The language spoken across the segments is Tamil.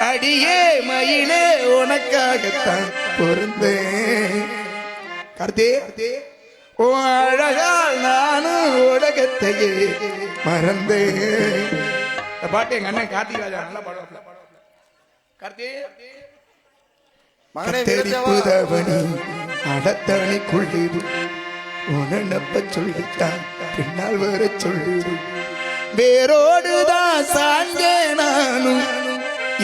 அடியே மயிலே உனக்காகத்தான் பொருந்தேன். கருத்தே ஓ அழகால் நானும் உலகத்தையே மறந்தேன். பாட்டு எங்க அண்ணன் கார்த்திகராஜா நல்லா பாடுவாங்க. கார்த்தி தெரிப்புதவனி அடத்தவனை கொள்ளிடு உனப்ப சொல்லித்தான் பின்னால் வர சொல்லிடு. வேரோடுதான் சாஞ்சே நானும்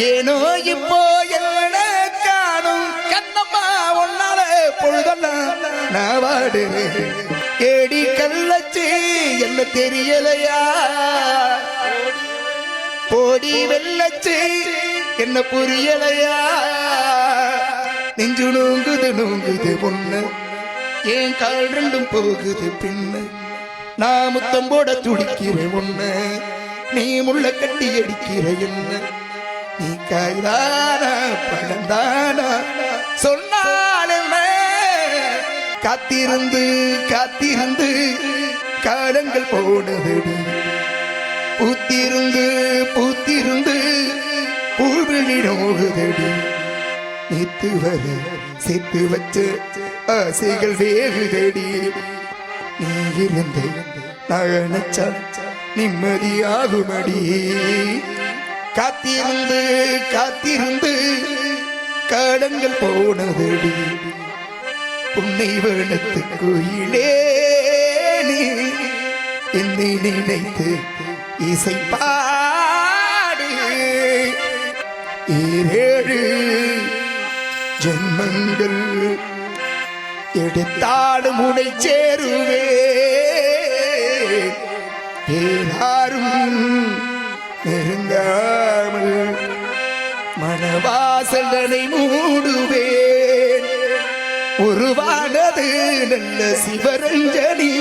ஏனோ இப்போ என்ன காணும். கண்ணம்மா ஒன்னால பொழுதெல்லாம் நான் வாடுறேன். ஏடி கல்லச்சு என்ன தெரியலையா, போடி வெள்ளச்சு என்ன புரியலையா. நெஞ்சு நோங்குது நோங்குது பொண்ணு, என் கால் ரெண்டும் போகுது பின்ன. நான் முத்தம் போட துடிக்கிறேன் ஒண்ணு, நீ முள்ள கட்டி அடிக்கிற என்ன. நீ காய்தானா பழந்தானா சொன்னால் என்ன. காத்திருந்து காத்திருந்து காலங்கள் போனதடி, பூத்திருந்து பூத்திருந்து பூவிழி நோகுதடி. நேத்து வர சேர்த்து வச்ச ஆசைகள் வேகுதடி. நீ இருந்து நகனச்சா நிம்மதியாகுமடி. காத்திருந்து காத்திருந்து காலங்கள் போனதடி. உன்னை வேணத்து கோயிலே நீ என்னை நினைத்து இசை பாடு. ஏழு ஜென்மங்கள் எடுத்தாடு முனை சேருவே. யாரும் நெருங்காமல் மனவாசலனை மூடுவேன். உருவானது நல்ல சிவரஞ்சனி,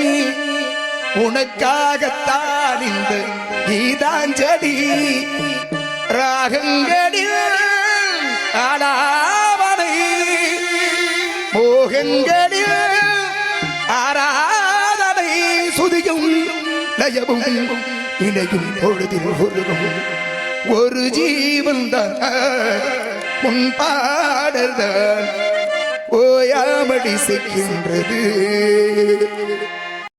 உனக்காகத்தான் இந்த கீதாஞ்சலி. ராகங்களில் ஆலாவனை, மோகங்களில் ஆராதனை. சுதியும் லயமும் இணையும் பொழுதில் ஒருகும் ஒரு ஜீவன் தான் உன் பாடல்தான் ஓயாமடி செய்கின்றது.